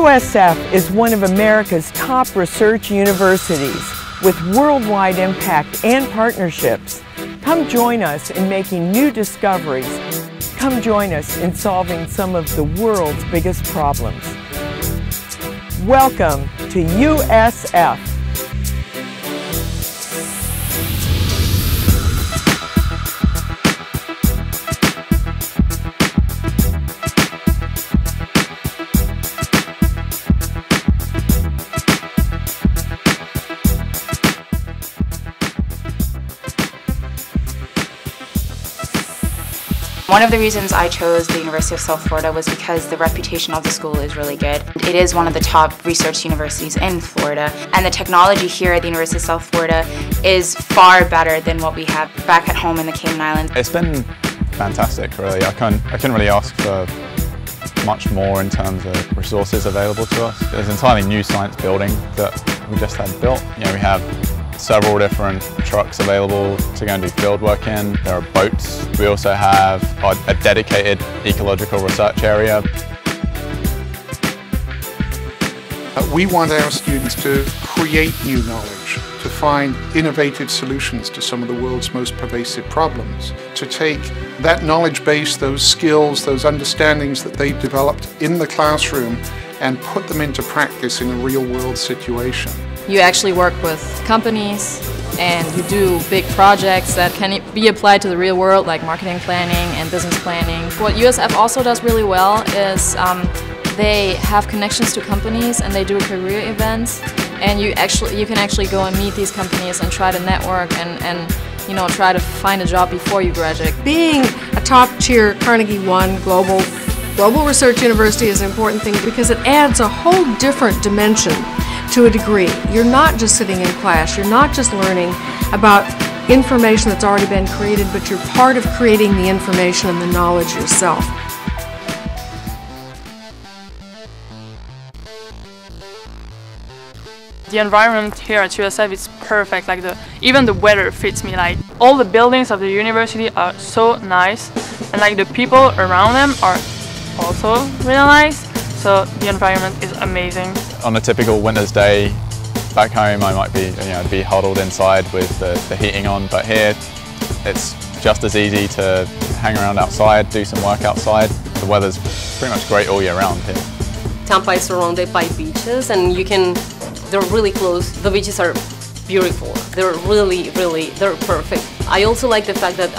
USF is one of America's top research universities with worldwide impact and partnerships. Come join us in making new discoveries. Come join us in solving some of the world's biggest problems. Welcome to USF. One of the reasons I chose the University of South Florida was because the reputation of the school is really good. It is one of the top research universities in Florida, and the technology here at the University of South Florida is far better than what we have back at home in the Cayman Islands. It's been fantastic, really. I couldn't really ask for much more in terms of resources available to us. There's an entirely new science building that we just had built. You know, we have several different trucks available to go and do field work in. There are boats. We also have a dedicated ecological research area. We want our students to create new knowledge, to find innovative solutions to some of the world's most pervasive problems, to take that knowledge base, those skills, those understandings that they've developed in the classroom and put them into practice in a real-world situation. You actually work with companies and you do big projects that can be applied to the real world, like marketing planning and business planning. What USF also does really well is they have connections to companies and they do career events, and you can actually go and meet these companies and try to network and you know, try to find a job before you graduate. Being a top-tier Carnegie One global research university is an important thing because it adds a whole different dimension to a degree. You're not just sitting in class, you're not just learning about information that's already been created, but you're part of creating the information and the knowledge yourself. The environment here at USF is perfect. Like even the weather fits me. Like all the buildings of the university are so nice, and like the people around them are also really nice. So the environment is amazing. On a typical winter's day back home, I might be huddled inside with the heating on, but here it's just as easy to hang around outside, do some work outside. The weather's pretty much great all year round here. Tampa is surrounded by beaches, and they're really close. The beaches are beautiful. They're they're perfect. I also like the fact that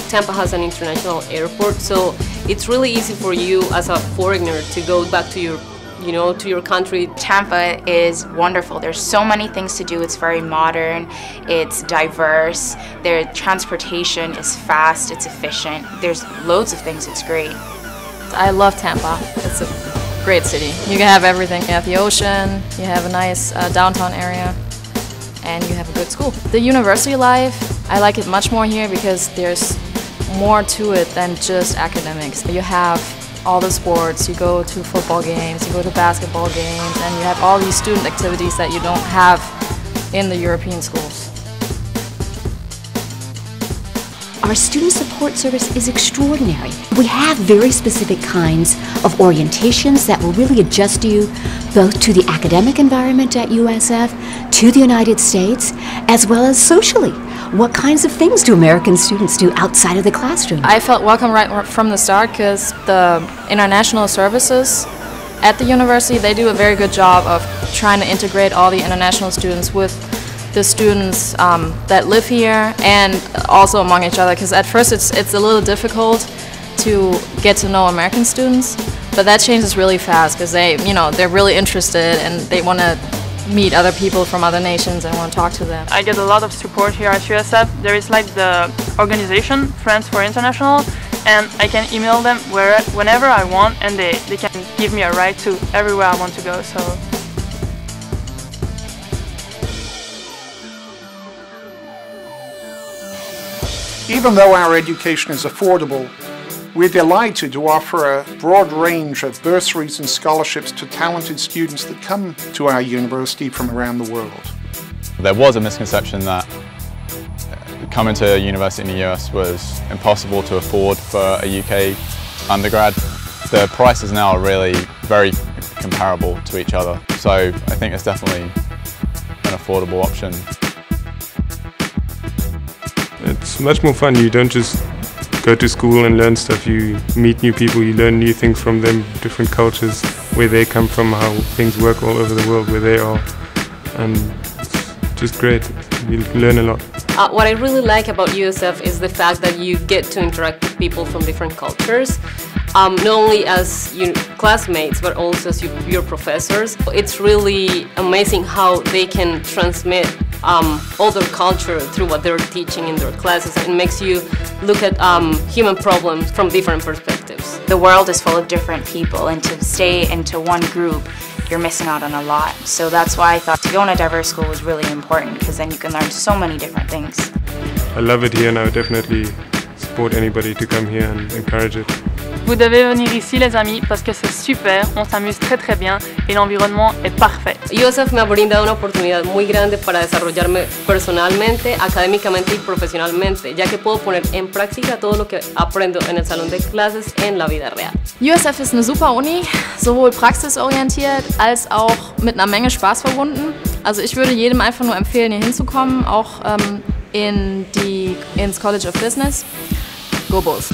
Tampa has an international airport, so it's really easy for you as a foreigner to go back to your country. Tampa is wonderful. There's so many things to do. It's very modern, it's diverse, their transportation is fast, it's efficient. There's loads of things, it's great. I love Tampa. It's a great city. You can have everything. You have the ocean, you have a nice downtown area, and you have a good school. The university life, I like it much more here because there's more to it than just academics. You have all the sports, you go to football games, you go to basketball games, and you have all these student activities that you don't have in the European schools. Our student support service is extraordinary. We have very specific kinds of orientations that will really adjust you both to the academic environment at USF, to the United States, as well as socially. What kinds of things do American students do outside of the classroom? I felt welcome right from the start because the international services at the university, they do a very good job of trying to integrate all the international students with the students that live here and also among each other, because at first it's a little difficult to get to know American students, but that changes really fast because they're really interested and they want to meet other people from other nations and want to talk to them. I get a lot of support here at USF. There is like the organization Friends for International, and I can email them whenever I want, and they can give me a ride to everywhere I want to go. So even though our education is affordable, we're delighted to offer a broad range of bursaries and scholarships to talented students that come to our university from around the world. There was a misconception that coming to a university in the US was impossible to afford for a UK undergrad. The prices now are really very comparable to each other. So I think it's definitely an affordable option. It's much more fun. You don't just go to school and learn stuff. You meet new people, you learn new things from them, different cultures, where they come from, how things work all over the world, where they are. And it's just great. You learn a lot. What I really like about USF is the fact that you get to interact with people from different cultures, not only as your classmates but also as your professors. It's really amazing how they can transmit all their culture through what they're teaching in their classes. It makes you look at human problems from different perspectives. The world is full of different people, and to stay into one group, you're missing out on a lot. So that's why I thought to go in a diverse school was really important, because then you can learn so many different things. I love it here and I would definitely support anybody to come here and encourage it. Vous devez venir ici les amis parce que c'est super, on s'amuse très bien et l'environnement est parfait. USF me ha brindado una oportunidad muy grande para desarrollarme personalmente, académicamente y profesionalmente, ya que puedo poner en práctica todo lo que aprendo en el salón de clases en la vida real. USF ist eine super Uni, sowohl praxisorientiert als auch mit einer Menge Spaß verbunden. Also ich würde jedem einfach nur empfehlen, hier hinzukommen, auch ins College of Business. Go Bulls!